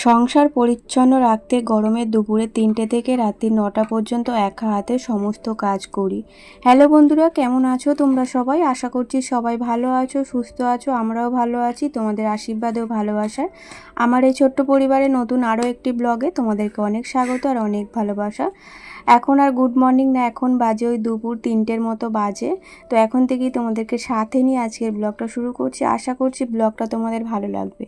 সংসার পরিচ্ছন্ন রাখতে গরমের দুপুরে 3টে থেকে রাত্রি 9টা পর্যন্ত একা হাতে সমস্ত কাজ করি। হ্যালো বন্ধুরা, কেমন আছো তোমরা সবাই? আশা করছি সবাই ভালো আছো, সুস্থ আছো। আমরাও ভালো আছি, তোমাদের আশীর্বাদ ও ভালোবাসায়। আমার এই ছোট্ট পরিবারে নতুন আরও একটি ব্লগে তোমাদেরকে অনেক স্বাগত আর অনেক ভালোবাসা। এখন আর গুড মর্নিং না, এখন বাজে ওই দুপুর 3টের মতো বাজে। তো এখন থেকেই তোমাদেরকে সাথে নিয়ে আজকের ব্লগটা শুরু করছি। আশা করছি ব্লগটা তোমাদের ভালো লাগবে।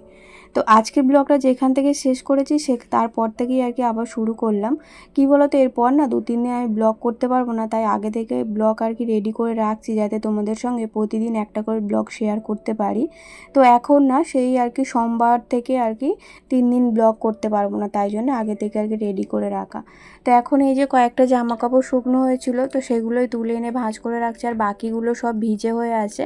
তো আজকের ব্লগটা যেখান থেকে শেষ করেছি তারপর থেকেই আর কি আবার শুরু করলাম। কি বলো তো, এরপর না 2-3 দিন আমি ব্লগ করতে পারবো না, তাই আগে থেকে ব্লগ আর কি রেডি করে রাখছি, যাতে তোমাদের সঙ্গে প্রতিদিন একটা করে ব্লগ শেয়ার করতে পারি। তো এখন না সেই আর কি সোমবার থেকে আর কি 3 দিন ব্লগ করতে পারবো না, তাই জন্য আগে থেকে আর কি রেডি করে রাখা। তো এখন এই যে কয়েকটা জামা কাপড় শুকনো হয়েছিল, তো সেগুলোই তুলে এনে ভাঁজ করে রাখছি, আর বাকিগুলো সব ভিজে হয়ে আছে।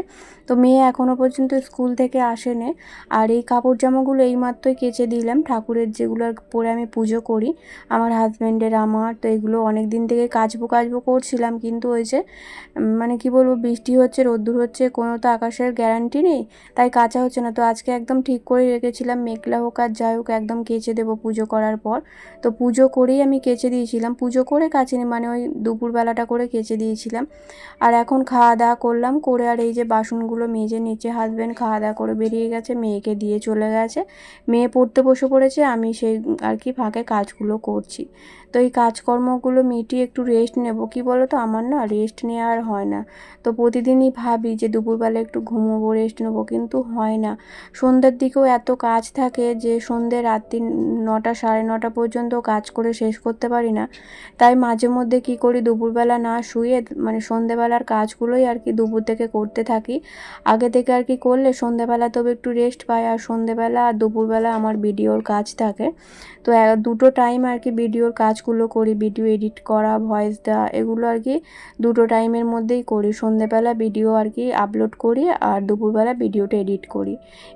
তো মেয়ে এখনও পর্যন্ত স্কুল থেকে আসেনি, আর এই কাপড় জামাগুলো এইমাত্রই কেচে দিলাম, ঠাকুরের যেগুলো পরে আমি পুজো করি, আমার হাজব্যান্ডের আমার। তো এগুলো অনেক দিন থেকে কাচবো করছিলাম, কিন্তু ওই যে মানে কি বলবো, বৃষ্টি হচ্ছে, রোদ্দুর হচ্ছে, কোনো তো আকাশের গ্যারান্টি নেই, তাই কাচা হচ্ছে না। তো আজকে একদম ঠিক করে রেখেছিলাম, মেঘলা হোক আর যাই হোক একদম কেচে দেবো পুজো করার পর। তো পুজো করেই আমি কেচে দিয়েছিলাম, পুজো করে কাচিনি, মানে ওই দুপুরবেলাটা করে কেচে দিয়েছিলাম। আর এখন খাওয়া দাওয়া করলাম, করে আর এই যে বাসনগুলো মেজে নিচে, হাজব্যান্ড খাওয়া দাওয়া করে বেরিয়ে গেছে, মেয়েকে দিয়ে চলে গেছে। মেয়ে পড়তে বসে পড়েছে, আমি সেই আর কি ফাঁকে কাজগুলো করছি। তো এই কাজকর্মগুলো মিটিয়ে একটু রেস্ট নেব। কি বলো তো, আমার না রেস্ট নেওয়া আর হয় না। তো প্রতিদিনই ভাবি যে দুপুরবেলা একটু ঘুমোবো, রেস্ট নেবো, কিন্তু হয় না। সন্ধ্যের দিকেও এত কাজ থাকে যে সন্ধ্যে রাত্রি 9টা 9:30 পর্যন্ত কাজ করে শেষ করতে পারি না। তাই মাঝে মধ্যে কি করি, দুপুরবেলা না শুয়ে মানে সন্ধ্যেবেলার কাজগুলোই আর কি দুপুর থেকে করতে থাকি। আগে থেকে আর কি করলে সন্ধ্যেবেলা তবে একটু রেস্ট পাই, আর সন্ধ্যেবেলা আর দুপুরবেলা আমার ভিডিওর কাজ থাকে। তো দুটো টাইম আর কি ভিডিওর কাজগুলো করি, ভিডিও এডিট করা, ভয়েস দেওয়া, এগুলো আর কি দুটো টাইমের মধ্যেই করি। সন্ধ্যেবেলা ভিডিও আর কি আপলোড করি, আর দুপুরবেলা ভিডিওটা এডিট করি।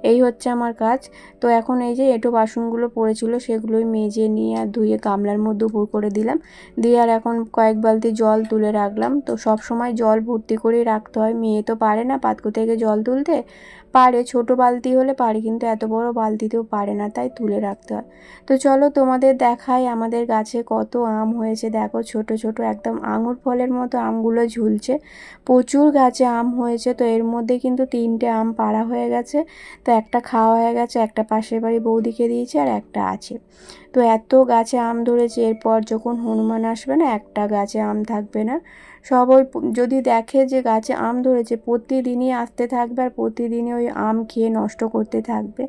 এই হচ্ছে আমার কাজ। তো এখন এই যে এঁটো বাসনগুলো পড়েছিল, সেগুলোই মেজে নিয়ে আর ধুয়ে গামলার মধ্যে উপর করে দিলাম, দিয়ে আর এখন কয়েক বালতি জল তুলে রাখলাম। তো সব সময় জল ভর্তি করেই রাখতে হয়, মেয়ে তো পারে না পাতকু থেকে জল তুলতে। পারে, ছোট বালতি হলে পারে, কিন্তু এত বড় বালতিতেও পারে না, তাই তুলে রাখতে হয়। তো চলো তোমাদের দেখাই আমাদের গাছে কত আম হয়েছে। দেখো ছোট ছোট একদম আঙুর ফলের মতো আমগুলো ঝুলছে। প্রচুর গাছে আম হয়েছে। তো এর মধ্যে কিন্তু 3টে আম পাড়া হয়ে গেছে। তো একটা খাওয়া হয়ে গেছে, একটা পাশের বাড়ি বৌদিকে দিয়েছি, আর একটা আছে। তো এত গাছে আম ধরেছে, এরপর যখন হনুমান আসবে না, একটা গাছে আম থাকবে না। সব ওই যদি দেখে যে গাছে আম ধরেছে, প্রতিদিনই আসতে থাকবে, আর প্রতিদিনই ওই আম খেয়ে নষ্ট করতে থাকবে।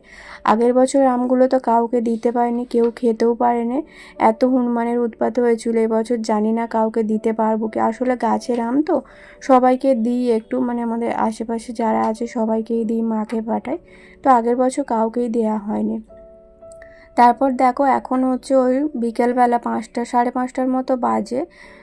আগের বছর আমগুলো তো কাউকে দিতে পারেনি, কেউ খেতেও পারেনি, এত হনুমানের উৎপাত হয়েছিল। এবছর জানি না কাউকে দিতে পারবো কি, আসলে গাছের আম তো সবাইকে দিই একটু, মানে আমাদের আশেপাশে যারা আছে সবাইকেই দিই, মাকে পাঠাই। তো আগের বছর কাউকেই দেয়া হয়নি। তারপর দেখো এখন হচ্ছে ওই বিকেলবেলা 5টা 5:30টার মতো বাজে।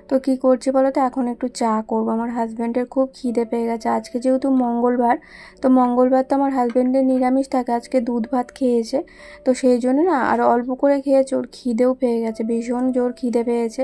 তো কি করছি বলো তো, এখন একটু চা করবো। আমার হাজব্যান্ডের খুব খিদে পেয়ে গেছে, আজকে যেহেতু মঙ্গলবার। তো মঙ্গলবার তো আমার হাজব্যান্ডের নিরামিষ থাকে, আজকে দুধ ভাত খেয়েছে। তো সেই জন্য না আর অল্প করে খেয়েছে, ওর খিদেও পেয়ে গেছে, ভীষণ জোর খিদে পেয়েছে।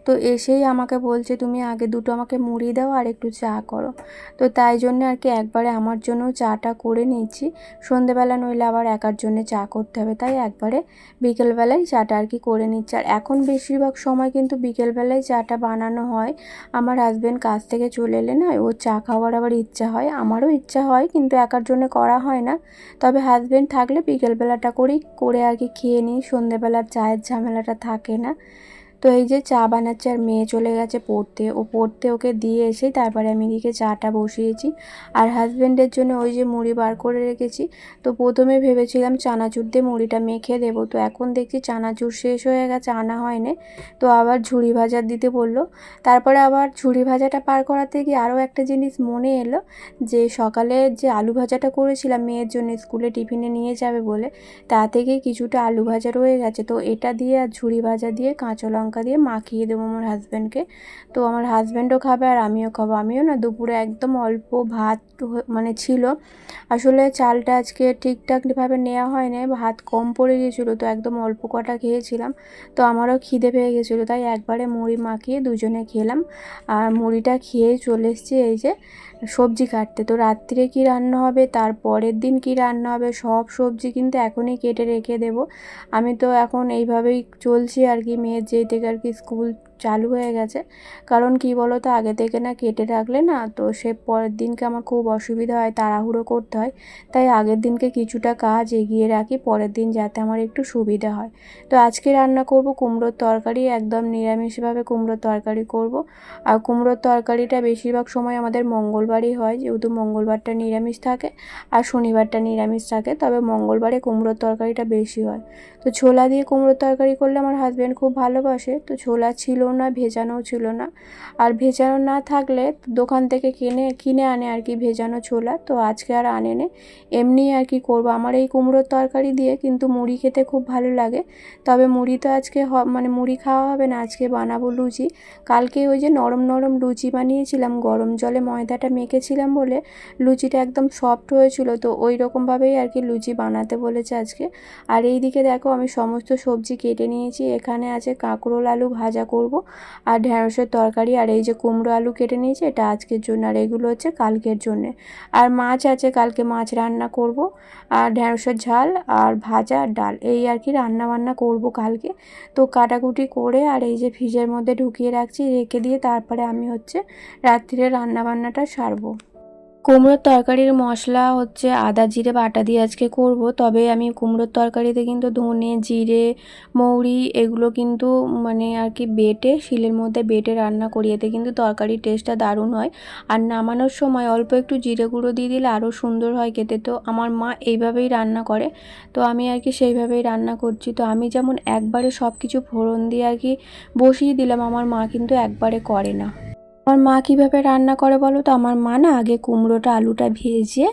তো এসেই আমাকে বলছে, তুমি আগে দুটো আমাকে মুড়ি দাও আর একটু চা করো। তো তাই জন্য আর কি একবারে আমার জন্যও চাটা করে নিচ্ছি। সন্ধেবেলা নইলে আবার একার জন্য চা করতে হবে, তাই একবারে বিকেলবেলায় চাটা আর কি করে নিচ্ছে। আর এখন বেশিরভাগ সময় কিন্তু বিকেলবেলায় চাটা বানানো হয়। আমার হাজব্যান্ড কাজ থেকে চলে এলে না, ও চা খাওয়ার আবার ইচ্ছা হয়, আমারও ইচ্ছা হয়, কিন্তু একার জন্য করা হয় না। তবে হাজব্যান্ড থাকলে বিকেলবেলাটা করে আর কি খেয়ে নিই, সন্ধেবেলার চায়ের ঝামেলাটা থাকে না। তো এই যে চা বানাচ্ছে, আর মেয়ে চলে গেছে পড়তে, ওকে দিয়ে এসেই তারপরে আমি এদিকে চাটা বসিয়েছি। আর হাজব্যান্ডের জন্য ওই যে মুড়ি বার করে রেখেছি। তো প্রথমে ভেবেছিলাম চানাচুর দিয়ে মুড়িটা মেখে দেবো, তো এখন দেখছি চানাচুর শেষ হয়ে গেছে, আনা হয়নি। তো আবার ঝুড়ি ভাজা দিতে বললো। তারপরে আবার ঝুড়ি ভাজাটা পার করাতে গিয়ে আরও একটা জিনিস মনে এলো, যে সকালে যে আলু ভাজাটা করেছিলাম মেয়ের জন্য স্কুলে টিফিনে নিয়ে যাবে বলে, তা থেকেই কিছুটা আলু ভাজা রয়ে গেছে। তো এটা দিয়ে আর ঝুড়ি ভাজা দিয়ে কাঁচা লঙ্কা লঙ্কা দিয়ে মাখিয়ে দেবো আমার হাজব্যান্ডকে। তো আমার হাজব্যান্ডও খাবে আর আমিও খাবো। আমিও না দুপুরে একদম অল্প ভাত মানে ছিল, আসলে চালটা আজকে ঠিকঠাকভাবে নেওয়া হয় না, ভাত কম পড়ে গিয়েছিলো, তো একদম অল্প কটা খেয়েছিলাম। তো আমারও খিদে পেয়ে গেছিলো, তাই একবারে মুড়ি মাখিয়ে দুজনে খেলাম। আর মুড়িটা খেয়ে চলে এসেছি এই যে সবজি কাটতে। তো রাত্রে কি রান্না হবে, তার পরের দিন কি রান্না হবে, সব সবজি কিন্তু এখনই কেটে রেখে দেব। আমি তো এখন এইভাবেই চলছি আর কি, মেয়ের যেই থেকে আর কি স্কুল চালু হয়ে গেছে। কারণ কি বলো তো, আগে থেকে না কেটে রাখলে না, তো সে পরের দিনকে আমার খুব অসুবিধা হয়, তাড়াহুড়ো করতে হয়। তাই আগের দিনকে কিছুটা কাজ এগিয়ে রাখি পরের দিন, যাতে আমার একটু সুবিধা হয়। তো আজকে রান্না করব কুমড়োর তরকারি, একদম নিরামিষভাবে কুমড়োর তরকারি করব। আর কুমড়োর তরকারিটা বেশিরভাগ সময় আমাদের মঙ্গলবারই হয়, যেহেতু মঙ্গলবারটা নিরামিষ থাকে আর শনিবারটা নিরামিষ থাকে, তবে মঙ্গলবারে কুমড়োর তরকারিটা বেশি হয়। তো ছোলা দিয়ে কুমড়োর তরকারি করলে আমার হাজব্যান্ড খুব ভালোবাসে। তো ছোলা ছিল না, ভেজানোও ছিল না। আর ভেজানো না থাকলে দোকান থেকে কিনে আনে আর কি ভেজানো ছোলা, তো আজকে আর আনেনি, এমনি আর কি করব। আমার এই কুমড়োর তরকারি দিয়ে কিন্তু মুড়ি খেতে খুব ভালো লাগে। তবে মুড়ি তো আজকে মানে মুড়ি খাওয়া হবে না, আজকে বানাবো লুচি। কালকে ওই যে নরম নরম লুচি বানিয়েছিলাম, গরম জলে ময়দাটা মেখেছিলাম বলে লুচিটা একদম সফট হয়েছিল, তো ওই রকমভাবেই আর কি লুচি বানাতে বলেছে আজকে। আর এই দিকে দেখো আমি সমস্ত সবজি কেটে নিয়েছি, এখানে আছে কাঁকরোল আলু ভাজা করব, আর ঢ্যাঁড়সের তরকারি, আর এই যে কুমড়ো আলু কেটে নিয়েছি এটা আজকের জন্য, আর এগুলো হচ্ছে কালকের জন্যে। আর মাছ আছে, কালকে মাছ রান্না করব, আর ঢ্যাঁড়সের ঝাল আর ভাজা আর ডাল, এই আর কি রান্না বান্না করব কালকে। তো কাটাকুটি করে আর এই যে ফ্রিজের মধ্যে ঢুকিয়ে রাখছি, রেখে দিয়ে তারপরে আমি হচ্ছে রাত্রিরে রান্না বান্নাটা সারবো। কুমড়োর তরকারির মশলা হচ্ছে আদা জিরে বাটা দিয়ে আজকে করব, তবে আমি কুমড়োর তরকারিতে কিন্তু ধনে জিরে মৌরি এগুলো কিন্তু মানে আর কি বেটে শিলের মধ্যে বেটে রান্না করি, এতে কিন্তু তরকারির টেস্টটা দারুণ হয়। আর নামানোর সময় অল্প একটু জিরে গুঁড়ো দিয়ে দিলে আরও সুন্দর হয় খেতে। তো আমার মা এইভাবেই রান্না করে, তো আমি আর কি সেইভাবেই রান্না করছি। তো আমি যেমন একবারে সব কিছু ফোড়ন দিয়ে আর কি বসিয়ে দিলাম, আমার মা কিন্তু একবারে করে না। আমার মা কীভাবে রান্না করে বলো তো, আমার মা না আগে কুমড়োটা আলুটা ভেজে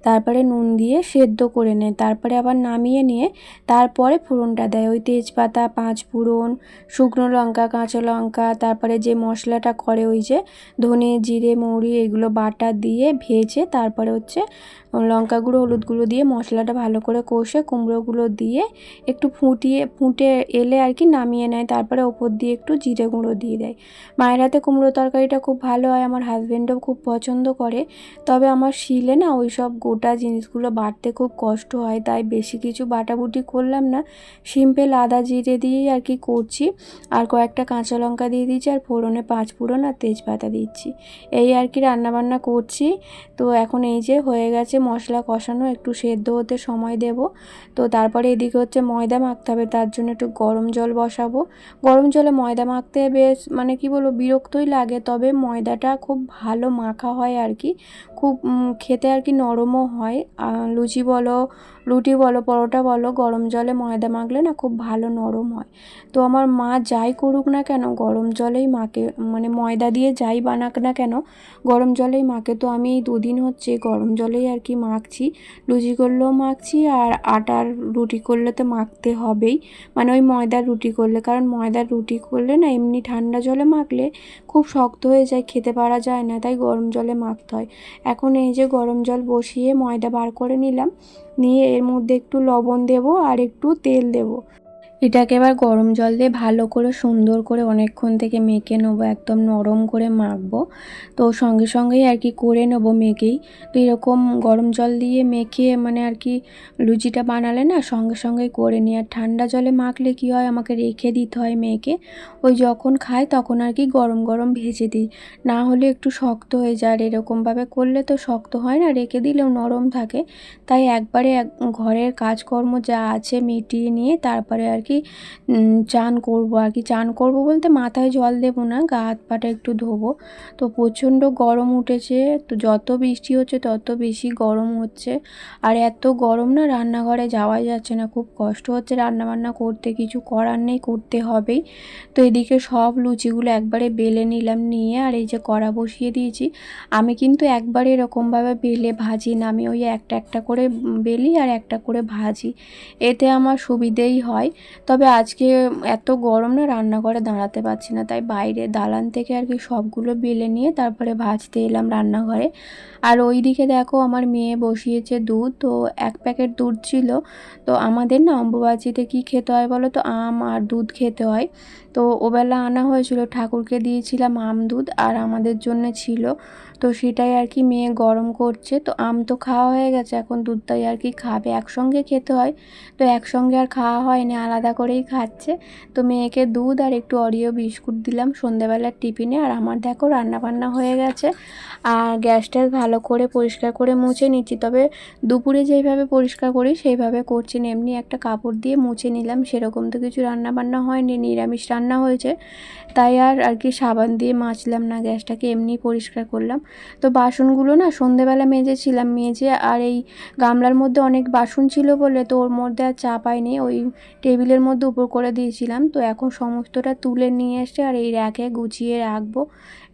তারপরে নুন দিয়ে সেদ্ধ করে নেয়, তারপরে আবার নামিয়ে নিয়ে তারপরে ফোড়নটা দেয়, ওই তেজপাতা পাঁচ ফোড়ন শুকনো লঙ্কা কাঁচা লঙ্কা, তারপরে যে মশলাটা করে ওই যে ধনে জিরে মৌরি এগুলো বাটা দিয়ে ভেজে তারপরে হচ্ছে লঙ্কা গুঁড়ো হলুদ গুঁড়ো দিয়ে মশলাটা ভালো করে কষে কুমড়োগুলো দিয়ে একটু ফুটে এলে আর কি নামিয়ে নেয়, তারপরে ওপর দিয়ে একটু জিরে গুঁড়ো দিয়ে দেয়। মায়ের হাতে কুমড়ো তরকারিটা খুব ভালো হয়, আমার হাজব্যান্ডও খুব পছন্দ করে। তবে আমার শিলে না ওই সব গোটা জিনিসগুলো বাটতে খুব কষ্ট হয়, তাই বেশি কিছু বাটাবুটি করলাম না, সিম্পল আদা জিরে দিয়েই আর কি করছি। আর কয়েকটা কাঁচা লঙ্কা দিয়ে দিচ্ছি, আর ফোড়নে পাঁচ ফোড়ন আর তেজপাতা দিচ্ছি, এই আর কি রান্নাবান্না করছি। তো এখন এই যে হয়ে গেছে মশলা কষানো, একটু সেদ্ধ হতে সময় দেব। তো তারপরে এদিকে হচ্ছে ময়দা মাখতে হবে, তার জন্য একটু গরম জল বসাবো। গরম জলে ময়দা মাখতে বেশ মানে কি বলবো বিরক্তই লাগে, তবে ময়দাটা খুব ভালো মাখা হয় আর কি, খুব খেতে আর কি নরমও হয়। লুচি বলো রুটি বলো পরোটা বলো, গরম জলে ময়দা মাখলে না খুব ভালো নরম হয়। তো আমার মা যাই করুক না কেন গরম জলেই মাখে, মানে ময়দা দিয়ে যাই বানাক না কেন গরম জলেই মাখে। তো আমি এই দুদিন হচ্ছে গরম জলেই আর কি মাখছি, লুচি করলেও মাখছি আর আটার রুটি করলে তো মাখতে হবেই, মানে ওই ময়দার রুটি করলে, কারণ ময়দার রুটি করলে না এমনি ঠান্ডা জলে মাখলে খুব শক্ত হয়ে যায়, খেতে পারা যায় না, তাই গরম জলে মাখতে হয়। এখন এই যে গরম জল বসিয়ে ময়দা বার করে নিলাম, নিয়ে এর মধ্যে একটু লবণ দেব আর একটু তেল দেব, এটাকে এবার গরম জল দিয়ে ভালো করে সুন্দর করে অনেকক্ষণ থেকে মেখে নেবো, একদম নরম করে মাখবো। তো সঙ্গে সঙ্গেই আর কি করে নেবো মেখেই। তো এরকম গরম জল দিয়ে মেখে মানে আর কি লুচিটা বানালে না সঙ্গে সঙ্গেই করে নিই। আর ঠান্ডা জলে মাখলে কি হয়, আমাকে রেখে দিতে হয় মেখে, ওই যখন খাই তখন আর কি গরম গরম ভেজে দিই, না হলে একটু শক্ত হয়ে যায়। আর এরকমভাবে করলে তো শক্ত হয় না, রেখে দিলেও নরম থাকে। তাই একবারে ঘরের কাজকর্ম যা আছে মিটিয়ে নিয়ে তারপরে আর কি চান করবো আর কি। চান করবো বলতে মাথায় জল দেবো না, গা হাত পাটা একটু ধোবো। তো প্রচণ্ড গরম উঠেছে, তো যত বৃষ্টি হচ্ছে তত বেশি গরম হচ্ছে। আর এত গরম না রান্নাঘরে যাওয়াই যাচ্ছে না, খুব কষ্ট হচ্ছে রান্নাবান্না করতে, কিছু করার নেই, করতে হবেই। তো এদিকে সব লুচিগুলো একবারে বেলে নিলাম, নিয়ে আর এই যে কড়া বসিয়ে দিয়েছি। আমি কিন্তু একবারে এরকমভাবে বেলে ভাজি না, আমি ওই একটা একটা করে বেলি আর একটা করে ভাজি, এতে আমার সুবিধেই হয়। তবে আজকে এত গরম না, রান্নাঘরে দাঁড়াতে পারছি না, তাই বাইরে দালান থেকে আর কি সবগুলো বেলে নিয়ে তারপরে ভাজতে এলাম রান্নাঘরে। আর ওই দিকে দেখো আমার মেয়ে বসিয়েছে দুধ, তো 1 প্যাকেট দুধ ছিল। তো আমাদের না অম্বুবাচিতে কি খেতে হয় বলো তো, আম আর দুধ খেতে হয়। তো ওবেলা আনা হয়েছিল, ঠাকুরকে দিয়েছিলাম আম দুধ, আর আমাদের জন্য ছিল। তো সেটাই আর কি মেয়ে গরম করছে। তো আম তো খাওয়া হয়ে গেছে, এখন দুধটাই আর কি খাবে, একসঙ্গে খেতে হয়। তো একসঙ্গে আর খাওয়া হয়নি, আলাদা করেই খাচ্ছে। তো মেয়েকে দুধ আর একটু অরিও বিস্কুট দিলাম সন্ধ্যাবেলার টিফিনে। আর আমার দেখো রান্নাবান্না হয়ে গেছে, আর গ্যাসটা ভালো করে পরিষ্কার করে মুছে নিচ্ছি। তবে দুপুরে যেইভাবে পরিষ্কার করি সেইভাবে করছি না, এমনি একটা কাপড় দিয়ে মুছে নিলাম। সেরকম তো কিছু রান্নাবান্না হয়নি, নিরামিষ রান্না হয়েছে, তাই আর কি সাবান দিয়ে মাজলাম না, গ্যাসটাকে এমনি পরিষ্কার করলাম। তো বাসনগুলো না সন্ধেবেলা মেজেছিলাম, মেজে আর এই গামলার মধ্যে অনেক বাসন ছিল বলে তো ওর মধ্যে আর চাপাইনি, ওই টেবিলের মধ্যে উপর করে দিয়েছিলাম। তো এখন সমস্তটা তুলে নিয়ে এসে আর এই র্যাকে গুছিয়ে রাখবো,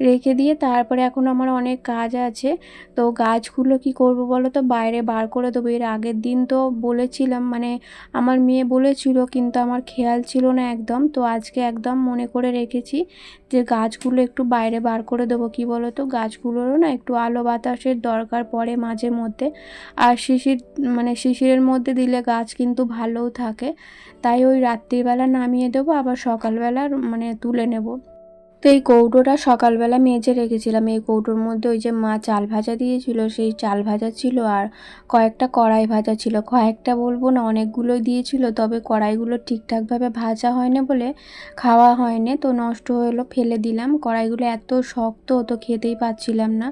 রেখে দিয়ে তারপরে এখন আমার অনেক কাজ আছে। তো গাছগুলো কি করব বলো তো, বাইরে বার করে দেবো। এর আগের দিন তো বলেছিলাম, মানে আমার মেয়ে বলেছিল, কিন্তু আমার খেয়াল ছিল না একদম। তো আজকে একদম মনে করে রেখেছি যে গাছগুলো একটু বাইরে বার করে দেবো। কি বলো তো, গাছগুলোরও না একটু আলো বাতাসের দরকার পড়ে মাঝে মধ্যে। আর শিশিরের মধ্যে দিলে গাছ কিন্তু ভালোও থাকে। তাই ওই রাত্রিবেলা নামিয়ে দেবো, আবার সকালবেলা তুলে নেব। তো এই কৌটোটা সকালবেলা মেজে রেখেছিলাম। এই কৌটোর মধ্যে ওই যে মা চাল ভাজা দিয়েছিল, সেই চাল ভাজা ছিল, আর কয়েকটা কড়াই ভাজা ছিল। কয়েকটা বলবো না, অনেকগুলোই দিয়েছিল, তবে কড়াইগুলো ঠিকঠাকভাবে ভাজা হয়নি বলে খাওয়া হয়নি, তো নষ্ট হলো, ফেলে দিলাম। কড়াইগুলো এত শক্ত, তো খেতেই পাচ্ছিলাম না।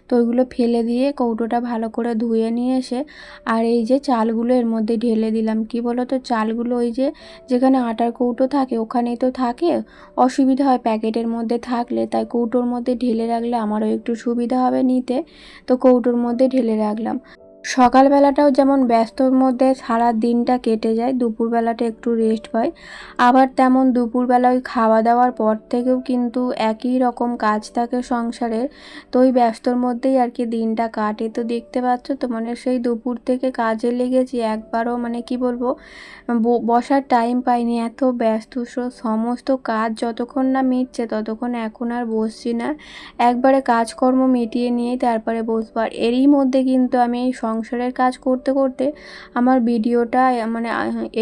তো ওইগুলো ফেলে দিয়ে কৌটোটা ভালো করে ধুয়ে নিয়ে এসে আর এই যে চালগুলো এর মধ্যে ঢেলে দিলাম। কি বলো তো, চালগুলো ওই যে যেখানে আটার কৌটো থাকে ওখানেই তো থাকে, অসুবিধা হয় প্যাকেটের মধ্যে থাকলে, তাই কৌটোর মধ্যে ঢেলে রাখলে আমারও একটু সুবিধা হবে নিতে। তো কৌটোর মধ্যে ঢেলে রাখলাম। সকালবেলাটাও যেমন ব্যস্তর মধ্যে সারা দিনটা কেটে যায়, দুপুরবেলাটা একটু রেস্ট পাই। আবার তেমন দুপুরবেলা ওই খাওয়া দাওয়ার পর থেকেও কিন্তু একই রকম কাজ থাকে সংসারের। তো ওই ব্যস্তর মধ্যেই আর কি দিনটা কাটে। তো দেখতে পাচ্ছ তো, সেই দুপুর থেকে কাজে লেগেছি, একবারও কি বলবো, বসার টাইম পাইনি, এত ব্যস্ত। সমস্ত কাজ যতক্ষণ না মিটছে ততক্ষণ এখন আর বসছি না, একবারে কাজকর্ম মিটিয়ে নিয়েই তারপরে বসবো। আর এরই মধ্যে কিন্তু আমি এই সংসারের কাজ করতে করতে আমার ভিডিওটা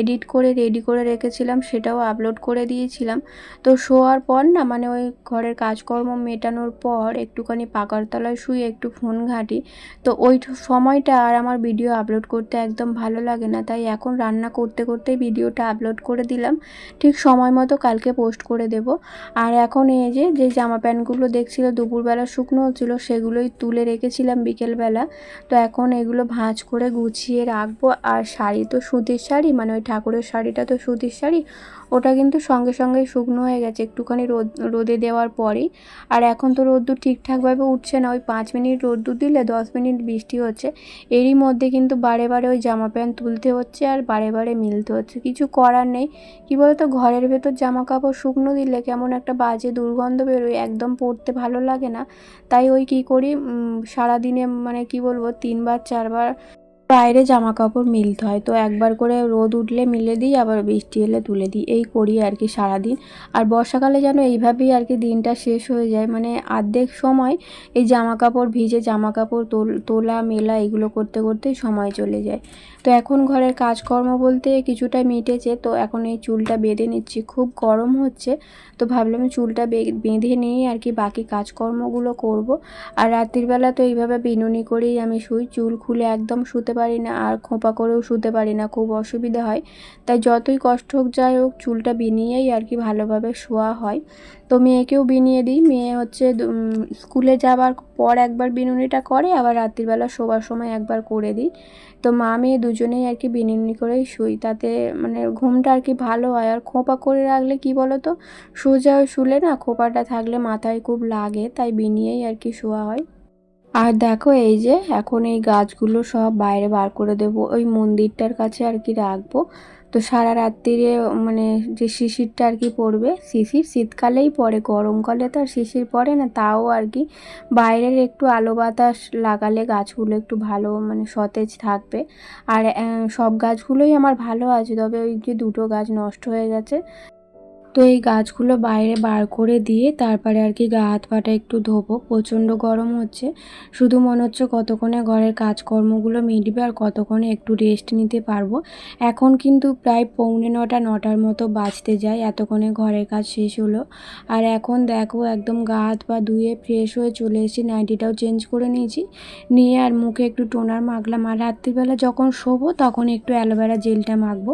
এডিট করে রেডি করে রেখেছিলাম, সেটাও আপলোড করে দিয়েছিলাম। তো শোয়ার পর না, ওই ঘরের কাজকর্ম মেটানোর পর একটুখানি পাকার তলায় শুয়ে একটু ফোন ঘাঁটি। তো ওই সময়টা আর আমার ভিডিও আপলোড করতে একদম ভালো লাগে না, তাই এখন রান্না করতে করতেই ভিডিওটা আপলোড করে দিলাম, ঠিক সময় মতো কালকে পোস্ট করে দেব। আর এখন এই যে জামা প্যান্টগুলো দেখছিল দুপুরবেলা শুকনো হচ্ছিলো, সেগুলোই তুলে রেখেছিলাম বিকেলবেলা। তো এখন এগুলো ভাঁজ করে গুছিয়ে রাখবো। আর শাড়ি তো সুতির শাড়ি, ওই ঠাকুরের শাড়িটা তো সুতির শাড়ি, ওটা কিন্তু সঙ্গে সঙ্গেই শুকনো হয়ে গেছে একটুখানি রোদে দেওয়ার পরেই। আর এখন তো রোদ্দুর ঠিকঠাকভাবে উঠছে না, ওই 5 মিনিট রোদ্দুর দিলে 10 মিনিট বৃষ্টি হচ্ছে। এরই মধ্যে কিন্তু বারে বারে ওই জামা প্যান্ট তুলতে হচ্ছে আর বারে বারে মিলতে হচ্ছে, কিছু করার নেই। কি বলতো, ঘরের ভেতর জামা কাপড় শুকনো দিলে কেমন একটা বাজে দুর্গন্ধ বেরোয়, একদম পরতে ভালো লাগে না। তাই ওই কী করি, সারাদিনে কি বলবো 3 বার 4 বার বাইরে জামা কাপড় মিলতে হয়। তো একবার করে রোদ উঠলে মিলে দিই, আবার বৃষ্টি এলে তুলে দিই, এই করি আর কি সারাদিন। আর বর্ষাকালে যেন এইভাবেই আর কি দিনটা শেষ হয়ে যায়, অর্ধেক সময় এই জামা কাপড় ভিজে জামা কাপড় তোলা মেলা এগুলো করতে করতেই সময় চলে যায়। তো এখন ঘরের কাজকর্ম বলতে কিছুটা মিটেছে, তো এখন এই চুলটা বেঁধে নিচ্ছি, খুব গরম হচ্ছে। তো ভাবলাম চুলটা বেঁধে নিয়েই আর কি বাকি কাজকর্মগুলো করব। আর রাত্রিবেলা তো এইভাবে বিনুনি করেই আমি শুই, চুল খুলে একদম শুতে পারি না, আর খোঁপা করেও শুতে পারি না, খুব অসুবিধা হয়। তাই যতই কষ্ট হোক যাই হোক, চুলটা বিনিয়েই আর কি ভালোভাবে শোয়া হয়। তো মেয়েকেও বিনিয়ে দিই, মেয়ে হচ্ছে স্কুলে যাবার পর একবার বিনুনিটা করে, আবার রাত্রিবেলা শোবার সময় একবার করে দিই। তো মা মেয়ে দুজনেই আর কি বিনুনি করেই শুই, তাতে ঘুমটা আর কি ভালো হয়। আর খোঁপা করে রাখলে কি বলো তো, সোজা শুলে না খোঁপাটা থাকলে মাথায় খুব লাগে, তাই বিনিয়েই আর কি শোয়া হয়। আর দেখো এই যে এখন এই গাছগুলো সব বাইরে বার করে দেব, ওই মন্দিরটার কাছে আর কি রাখবো। তো সারা রাত্রিরে মানে যে শিশিরটা আর কি পড়বে, শিশির শীতকালেই পড়ে, গরমকালে তো আর শিশির পড়ে না, তাও আর কি বাইরের একটু আলো বাতাস লাগালে গাছগুলো একটু ভালো মানে সতেজ থাকবে। আর সব গাছগুলোই আমার ভালো আছে, তবে ওই যে দুটো গাছ নষ্ট হয়ে গেছে। তো এই গাছগুলো বাইরে বার করে দিয়ে তারপরে আর কি গা হাত পাটা একটু ধোবো, প্রচণ্ড গরম হচ্ছে। শুধু মনে হচ্ছে কতক্ষণে ঘরের কাজকর্মগুলো মিটবে আর কতক্ষণে একটু রেস্ট নিতে পারবো। এখন কিন্তু প্রায় 8:45-9টার মতো বাজতে যায়, এতক্ষণে ঘরের কাজ শেষ হলো। আর এখন দেখো একদম গা হাত পা ধুয়ে ফ্রেশ হয়ে চলে এসেছি, নাইটিটাও চেঞ্জ করে নিয়েছি, নিয়ে আর মুখে একটু টোনার মাখলাম। আর রাত্রিবেলা যখন শোবো তখন একটু অ্যালোভেরা জেলটা মাখবো।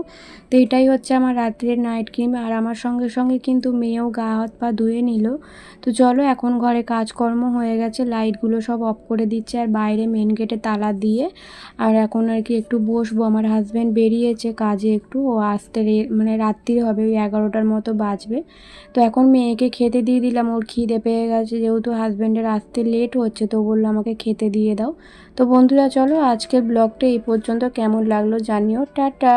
তো এটাই হচ্ছে আমার রাত্রের নাইট ক্রিম। আর আমার সঙ্গে সঙ্গে কিন্তু মেয়েও গা হাত পা ধুয়ে নিল। তো চলো, এখন ঘরে কাজকর্ম হয়ে গেছে, লাইটগুলো সব অফ করে দিচ্ছে আর বাইরে মেন গেটে তালা দিয়ে আর এখন আর কি একটু বসবো। আমার হাজব্যান্ড বেরিয়েছে কাজে একটু, ও আসতে মানে রাত্রি হবে, ওই 11টার মতো বাজবে। তো এখন মেয়েকে খেতে দিয়ে দিলাম, ওর খিদে পেয়ে গেছে, যেহেতু হাজব্যান্ডের আসতে লেট হচ্ছে, তো বললো আমাকে খেতে দিয়ে দাও। তো বন্ধুরা চলো, আজকের ব্লগটা এই পর্যন্ত, কেমন লাগলো জানিও, টাটা।